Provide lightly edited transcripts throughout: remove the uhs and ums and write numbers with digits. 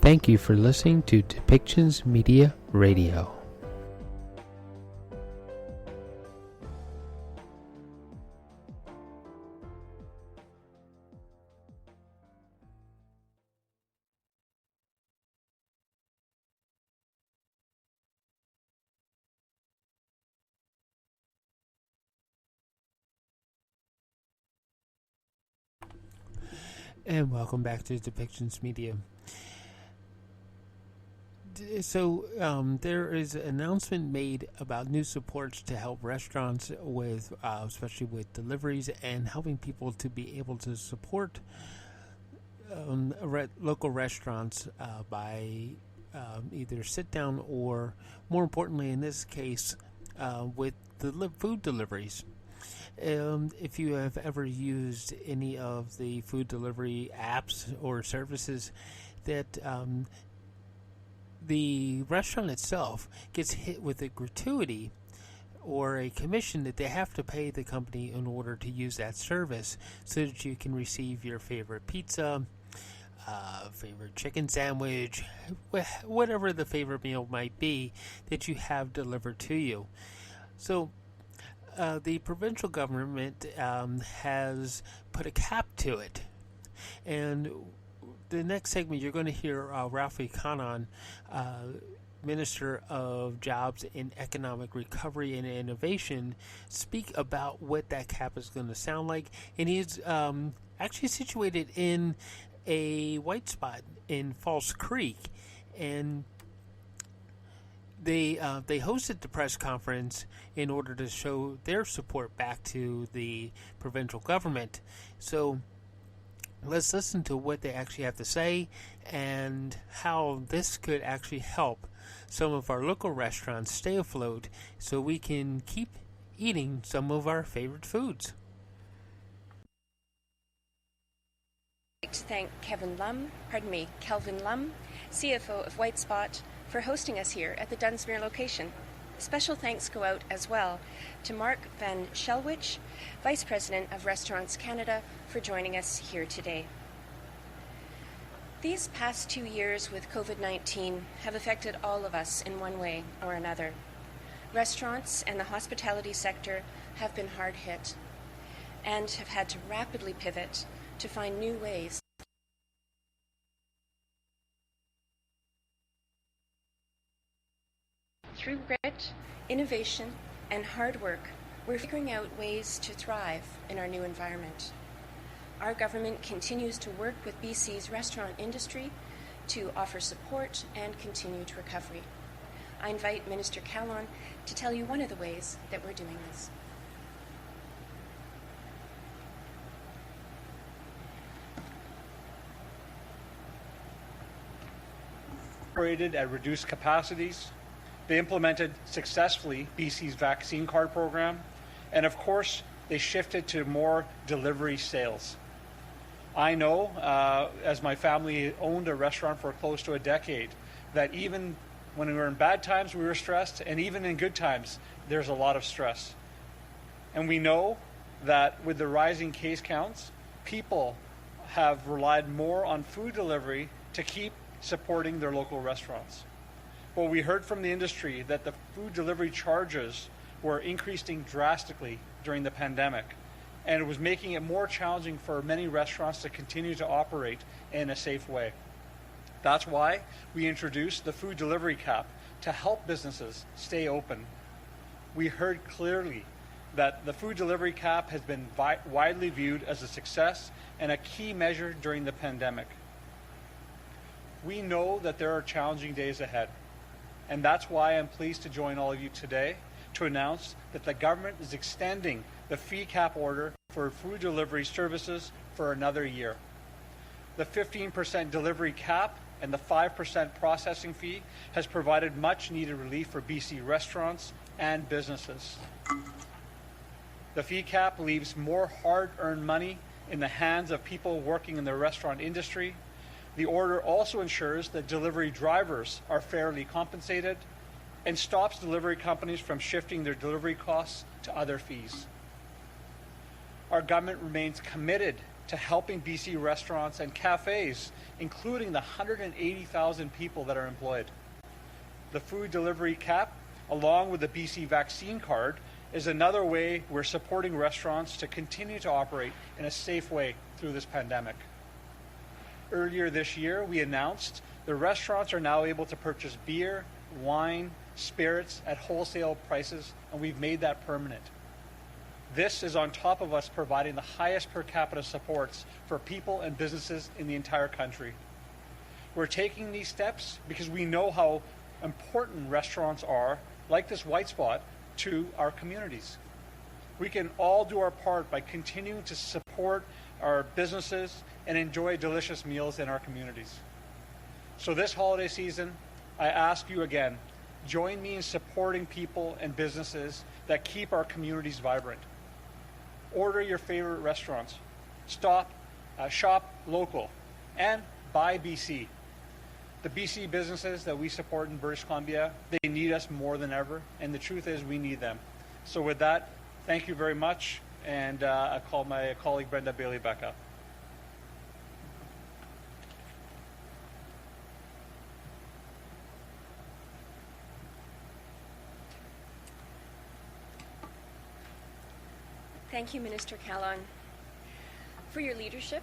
Thank you for listening to Depictions Media Radio. And welcome back to Depictions Media. So there is an announcement made about new supports to help restaurants with, especially with deliveries, and helping people to be able to support local restaurants by either sit down or, more importantly in this case, with food deliveries. If you have ever used any of the food delivery apps or services, that the restaurant itself gets hit with a gratuity or a commission that they have to pay the company in order to use that service, so that you can receive your favorite pizza, favorite chicken sandwich, whatever the favorite meal might be that you have delivered to you. So the provincial government has put a cap to it. And the next segment, you're going to hear Ravi Kahlon, Minister of Jobs and Economic Recovery and Innovation, speak about what that cap is going to sound like. And he's actually situated in a white spot in False Creek. And they hosted the press conference in order to show their support back to the provincial government. So let's listen to what they actually have to say and how this could actually help some of our local restaurants stay afloat so we can keep eating some of our favorite foods. I'd like to thank Kelvin Lum, CFO of White Spot, for hosting us here at the Dunsmuir location. Special thanks go out as well to Mark Van Shelwich, Vice President of Restaurants Canada, for joining us here today. These past 2 years with COVID-19 have affected all of us in one way or another. Restaurants and the hospitality sector have been hard hit and have had to rapidly pivot to find new ways. Through grit, innovation, and hard work, we're figuring out ways to thrive in our new environment. Our government continues to work with BC's restaurant industry to offer support and continued recovery. I invite Minister Kahlon to tell you one of the ways that we're doing this. Operated at reduced capacities. They implemented successfully BC's vaccine card program, and of course, they shifted to more delivery sales. I know, as my family owned a restaurant for close to a decade, that even when we were in bad times, we were stressed, and even in good times, there's a lot of stress. And we know that with the rising case counts, people have relied more on food delivery to keep supporting their local restaurants. Well, we heard from the industry that the food delivery charges were increasing drastically during the pandemic, and it was making it more challenging for many restaurants to continue to operate in a safe way. That's why we introduced the food delivery cap to help businesses stay open. We heard clearly that the food delivery cap has been widely viewed as a success and a key measure during the pandemic. We know that there are challenging days ahead. And that's why I'm pleased to join all of you today to announce that the government is extending the fee cap order for food delivery services for another year. The 15% delivery cap and the 5% processing fee has provided much needed relief for BC restaurants and businesses. The fee cap leaves more hard-earned money in the hands of people working in the restaurant industry. The order also ensures that delivery drivers are fairly compensated and stops delivery companies from shifting their delivery costs to other fees. Our government remains committed to helping BC restaurants and cafes, including the 180,000 people that are employed. The food delivery cap, along with the BC vaccine card, is another way we're supporting restaurants to continue to operate in a safe way through this pandemic. Earlier this year, we announced the restaurants are now able to purchase beer, wine, spirits at wholesale prices, and we've made that permanent. This is on top of us providing the highest per capita supports for people and businesses in the entire country. We're taking these steps because we know how important restaurants are, like this white spot, to our communities. We can all do our part by continuing to support our businesses and enjoy delicious meals in our communities. So this holiday season, I ask you again, join me in supporting people and businesses that keep our communities vibrant. Order your favorite restaurants, shop local, and buy BC. The BC businesses that we support in British Columbia, they need us more than ever, and the truth is we need them. So with that, thank you very much, and I call my colleague Brenda Bailey back up. Thank you, Minister Kahlon, for your leadership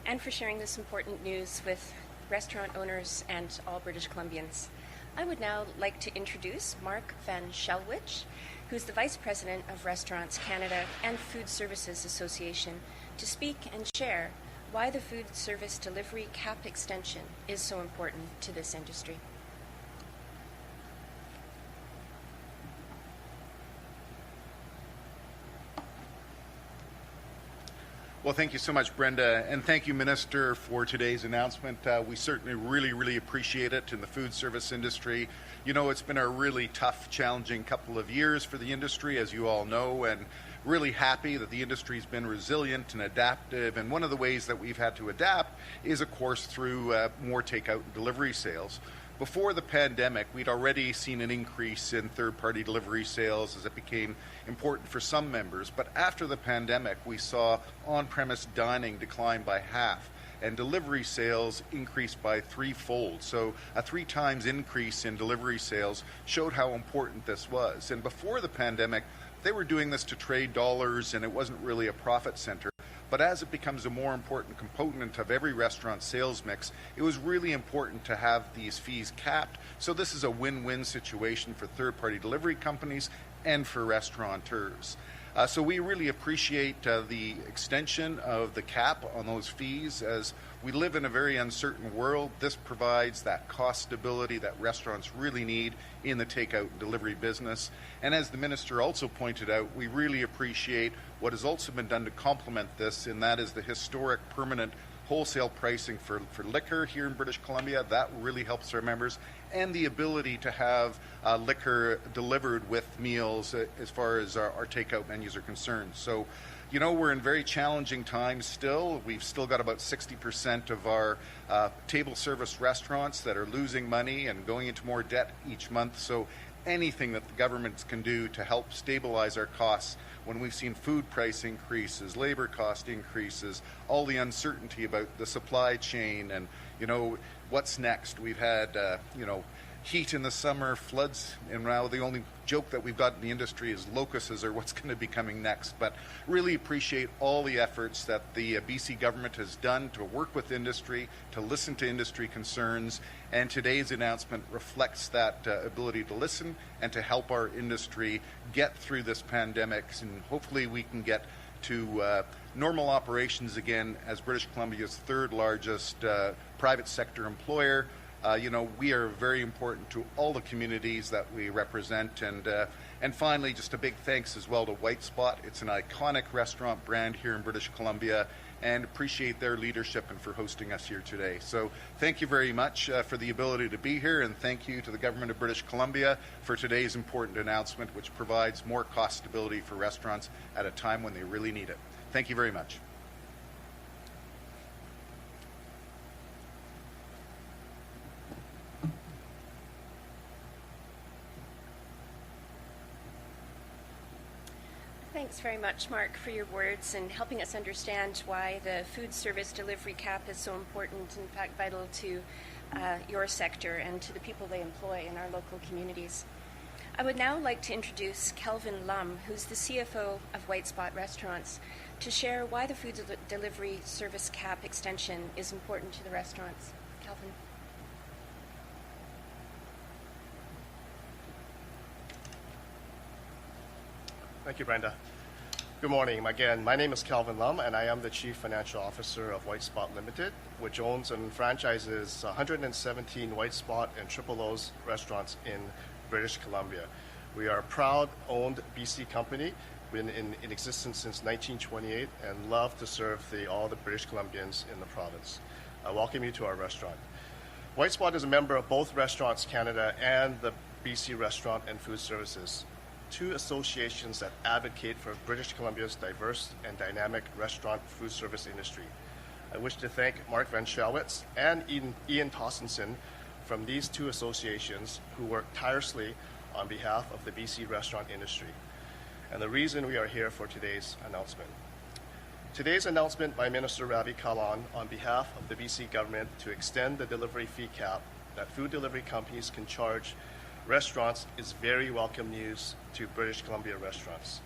and for sharing this important news with restaurant owners and all British Columbians. I would now like to introduce Mark Van Shelwich, who's the Vice President of Restaurants Canada and Food Services Association, to speak and share why the food service delivery cap extension is so important to this industry. Well, thank you so much, Brenda, and thank you, Minister, for today's announcement. We certainly really appreciate it in the food service industry. You know, it's been a really tough, challenging couple of years for the industry, as you all know, and really happy that the industry's been resilient and adaptive. And one of the ways that we've had to adapt is, of course, through more takeout and delivery sales. Before the pandemic, we'd already seen an increase in third-party delivery sales as it became important for some members. But after the pandemic, we saw on-premise dining decline by half and delivery sales increased by threefold. So a 3 times increase in delivery sales showed how important this was. And before the pandemic, they were doing this to trade dollars and it wasn't really a profit center. But as it becomes a more important component of every restaurant sales mix, it was really important to have these fees capped. So this is a win-win situation for third-party delivery companies and for restaurateurs. So we really appreciate the extension of the cap on those fees. As we live in a very uncertain world, this provides that cost stability that restaurants really need in the takeout and delivery business. And as the Minister also pointed out, we really appreciate what has also been done to complement this, and that is the historic permanent wholesale pricing for liquor here in British Columbia. That really helps our members, and the ability to have liquor delivered with meals as far as our takeout menus are concerned. So, you know, we're in very challenging times still. We've still got about 60% of our table service restaurants that are losing money and going into more debt each month. So anything that the governments can do to help stabilize our costs when we've seen food price increases, labor cost increases, all the uncertainty about the supply chain and, you know, what's next. We've had, heat in the summer, floods, and now the only joke that we've got in the industry is locusts are what's going to be coming next. But really appreciate all the efforts that the BC government has done to work with industry, to listen to industry concerns, and today's announcement reflects that ability to listen and to help our industry get through this pandemic, and hopefully we can get to normal operations again as British Columbia's third largest private sector employer. We are very important to all the communities that we represent. And finally, just a big thanks as well to White Spot. It's an iconic restaurant brand here in British Columbia, and appreciate their leadership and for hosting us here today. So thank you very much for the ability to be here, and thank you to the Government of British Columbia for today's important announcement, which provides more cost stability for restaurants at a time when they really need it. Thank you very much. Thanks very much, Mark, for your words and helping us understand why the food service delivery cap is so important, in fact vital to your sector and to the people they employ in our local communities. I would now like to introduce Kelvin Lum, who's the CFO of White Spot Restaurants, to share why the food delivery service cap extension is important to the restaurants. Kelvin. Thank you, Brenda. Good morning. Again, my name is Kelvin Lum, and I am the Chief Financial Officer of White Spot Limited, which owns and franchises 117 White Spot and Triple O's restaurants in British Columbia. We are a proud-owned BC company, been in existence since 1928, and love to serve all the British Columbians in the province. I welcome you to our restaurant. White Spot is a member of both Restaurants Canada and the BC Restaurant and Food Services, two associations that advocate for British Columbia's diverse and dynamic restaurant food service industry. I wish to thank Mark Van Schelwitz and Ian Tossenson from these two associations who work tirelessly on behalf of the BC restaurant industry, and the reason we are here for today's announcement. Today's announcement by Minister Ravi Kahlon on behalf of the BC government to extend the delivery fee cap that food delivery companies can charge restaurants is very welcome news to British Columbia restaurants.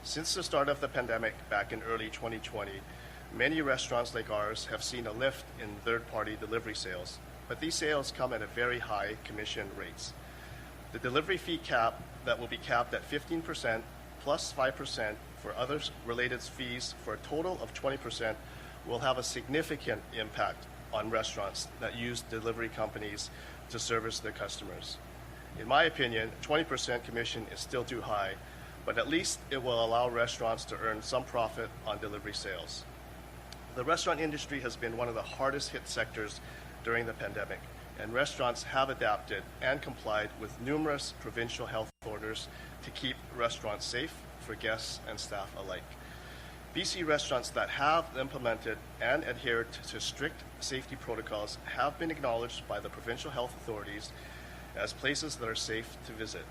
Since the start of the pandemic back in early 2020, many restaurants like ours have seen a lift in third-party delivery sales, but these sales come at a very high commission rates. The delivery fee cap that will be capped at 15% plus 5% for other related fees for a total of 20% will have a significant impact on restaurants that use delivery companies to service their customers. In my opinion, 20% commission is still too high, but at least it will allow restaurants to earn some profit on delivery sales. The restaurant industry has been one of the hardest hit sectors during the pandemic, and restaurants have adapted and complied with numerous provincial health orders to keep restaurants safe for guests and staff alike. BC restaurants that have implemented and adhered to strict safety protocols have been acknowledged by the provincial health authorities as places that are safe to visit.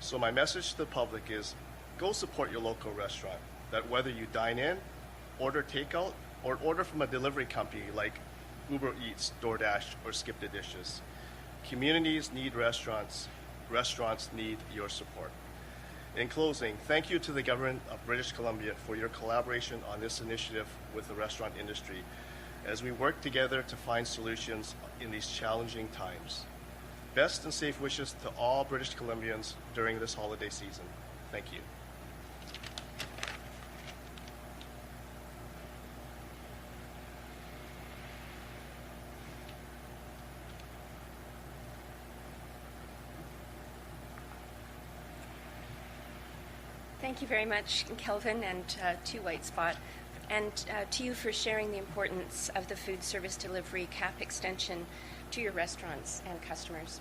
So my message to the public is, go support your local restaurant, that whether you dine in, order takeout, or order from a delivery company like Uber Eats, DoorDash, or Skip the Dishes. Communities need restaurants. Restaurants need your support. In closing, thank you to the Government of British Columbia for your collaboration on this initiative with the restaurant industry as we work together to find solutions in these challenging times. Best and safe wishes to all British Columbians during this holiday season. Thank you. Thank you very much, Kelvin, and to White Spot, and to you for sharing the importance of the food service delivery cap extension to your restaurants and customers.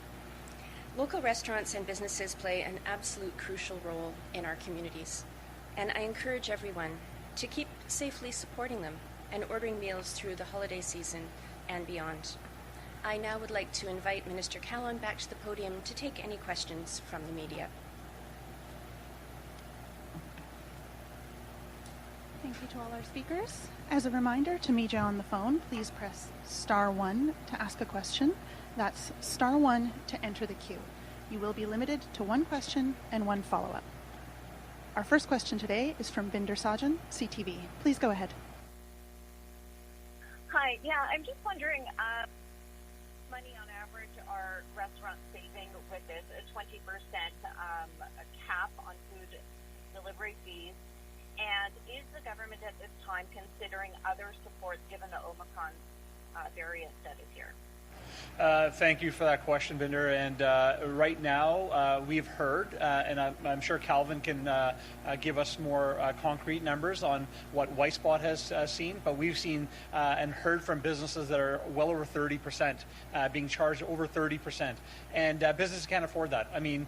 Local restaurants and businesses play an absolute crucial role in our communities, and I encourage everyone to keep safely supporting them and ordering meals through the holiday season and beyond. I now would like to invite Minister Kahlon back to the podium to take any questions from the media. Thank you to all our speakers. As a reminder, to media on the phone, please press *1 to ask a question. That's *1 to enter the queue. You will be limited to one question and one follow-up. Our first question today is from Binder Sajan, CTV. Please go ahead. Hi, I'm just wondering, money on average are restaurants saving with this 20% cap on food delivery fees? And is the government at this time considering other supports given the Omicron variant that is here? Thank you for that question, Binder. And right now, we've heard, and I'm sure Calvin can give us more concrete numbers on what White Spot has seen, but we've seen and heard from businesses that are well over 30%, being charged over 30%. And businesses can't afford that. I mean,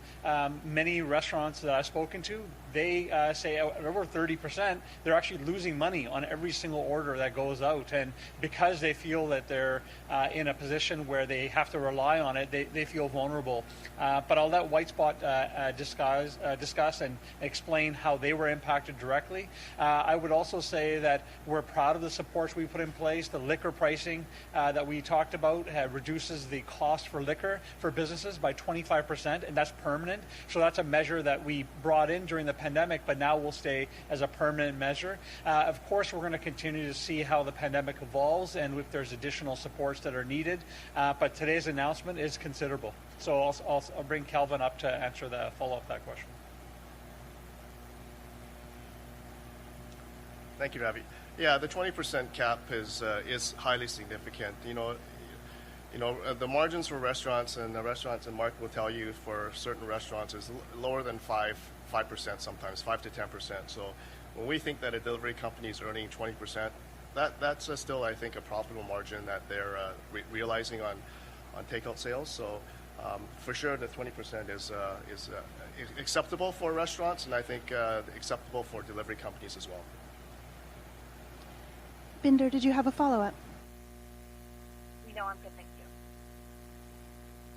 many restaurants that I've spoken to, they say over 30%, they're actually losing money on every single order that goes out. And because they feel that they're in a position where where they have to rely on it, they feel vulnerable. But I'll let White Spot discuss and explain how they were impacted directly. I would also say that we're proud of the supports we put in place. The liquor pricing that we talked about reduces the cost for liquor for businesses by 25%, and that's permanent. So that's a measure that we brought in during the pandemic, but now will stay as a permanent measure. Of course, we're going to continue to see how the pandemic evolves and if there's additional supports that are needed. But today's announcement is considerable. So I'll bring Calvin up to answer the follow-up that question. Thank you, Ravi. Yeah, the 20% cap is highly significant. The margins for restaurants and Mark will tell you for certain restaurants is lower than 5% sometimes, 5 to 10%. So when we think that a delivery company is earning 20%, that's still, I think, a profitable margin that they're realizing on takeout sales. So for sure, the 20% is acceptable for restaurants, and I think acceptable for delivery companies as well. Binder, did you have a follow-up? No, I'm good, thank you.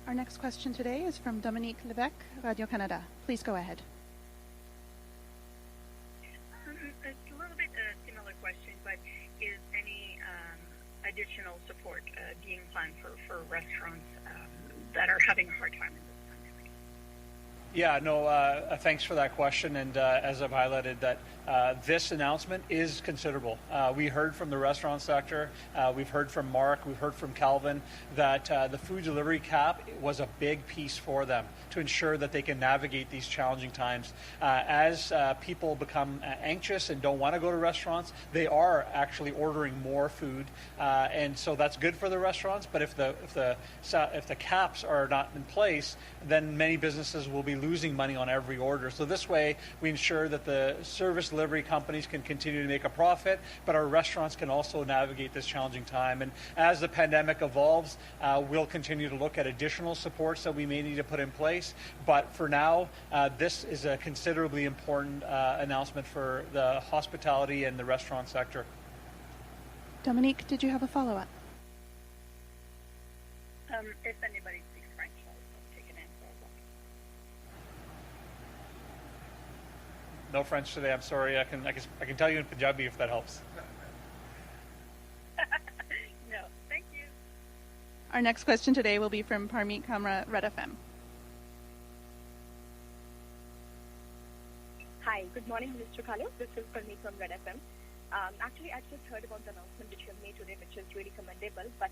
Our next question today is from Dominique Levesque, Radio-Canada. Please go ahead. It's a little bit a similar question, but is any additional support being planned for restaurants that are having a hard time in this pandemic? Yeah, no, thanks for that question. And as I've highlighted, that this announcement is considerable. We heard from the restaurant sector, we've heard from Mark, we've heard from Calvin, that the food delivery cap was a big piece for them to ensure that they can navigate these challenging times. As people become anxious and don't want to go to restaurants, they are actually ordering more food, and so that's good for the restaurants. But if the caps are not in place, then many businesses will be losing money on every order. So this way, we ensure that the service delivery companies can continue to make a profit, but our restaurants can also navigate this challenging time. And as the pandemic evolves, we'll continue to look at additional supports that we may need to put in place. But for now, this is a considerably important announcement for the hospitality and the restaurant sector. Dominique, did you have a follow-up? If anybody speaks French, I'll take an answer as well. No French today, I'm sorry. I can tell you in Punjabi if that helps. No, thank you. Our next question today will be from Parmeet Kamra, Red FM. Hi, good morning, Mr. Kahlon. This is Parmeet from Red FM. Actually, I just heard about the announcement that you have made today, which is really commendable. But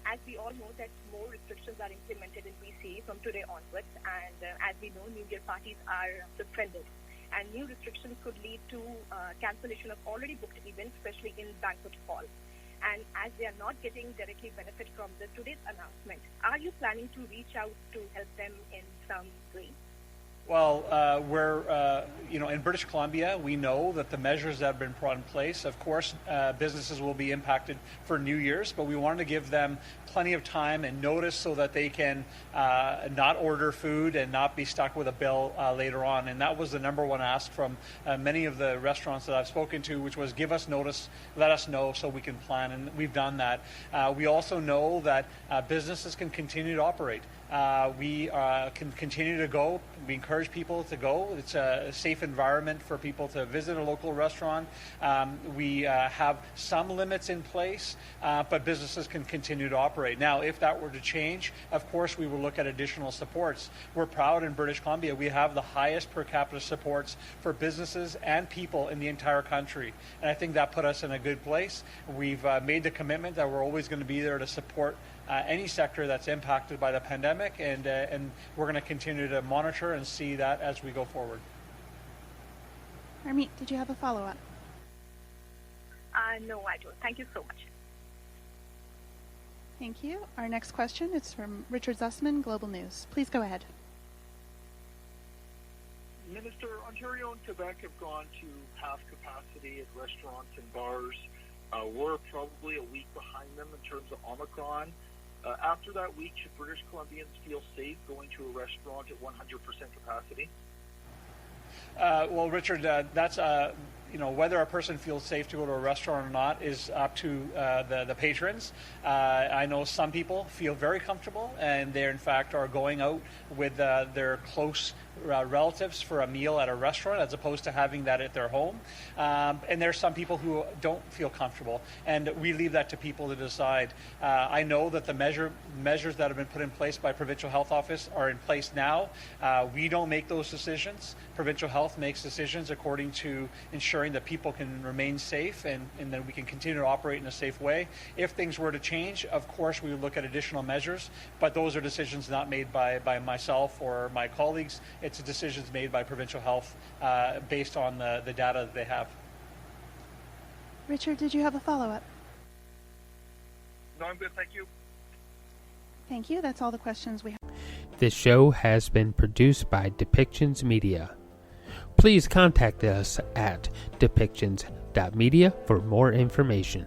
as we all know that more restrictions are implemented in BC from today onwards, and as we know, New Year parties are suspended. And new restrictions could lead to cancellation of already booked events, especially in banquet hall. And as they are not getting directly benefit from today's announcement, are you planning to reach out to help them in some way? Well, we're, in British Columbia, we know that the measures that have been put in place, of course, businesses will be impacted for New Year's, but we wanted to give them plenty of time and notice so that they can not order food and not be stuck with a bill later on. And that was the number one ask from many of the restaurants that I've spoken to, which was give us notice, let us know so we can plan, and we've done that. We also know that businesses can continue to operate. We can continue to go. We encourage people to go. It's a safe environment for people to visit a local restaurant. We have some limits in place, but businesses can continue to operate. Now, if that were to change, of course, we will look at additional supports. We're proud in British Columbia. We have the highest per capita supports for businesses and people in the entire country. And I think that put us in a good place. We've made the commitment that we're always going to be there to support any sector that's impacted by the pandemic, and we're going to continue to monitor and see that as we go forward. Harmeet, did you have a follow-up? No, I don't. Thank you so much. Thank you. Our next question is from Richard Zussman, Global News. Please go ahead. Minister, Ontario and Quebec have gone to half capacity at restaurants and bars. We're probably a week behind them in terms of Omicron. After that week, should British Columbians feel safe going to a restaurant at 100% capacity? Well, Richard, that's whether a person feels safe to go to a restaurant or not is up to the patrons. I know some people feel very comfortable, and they in fact are going out with their close relatives for a meal at a restaurant as opposed to having that at their home. And there's some people who don't feel comfortable, and we leave that to people to decide. I know that the measures that have been put in place by Provincial Health Office are in place now. We don't make those decisions. Provincial Health makes decisions according to ensuring that people can remain safe and then we can continue to operate in a safe way. If things were to change, of course, we would look at additional measures, but those are decisions not made by myself or my colleagues. It's decisions made by Provincial Health based on the data that they have. Richard, did you have a follow-up? No, I'm good. Thank you. Thank you. That's all the questions we have. This show has been produced by Depictions Media. Please contact us at depictions.media for more information.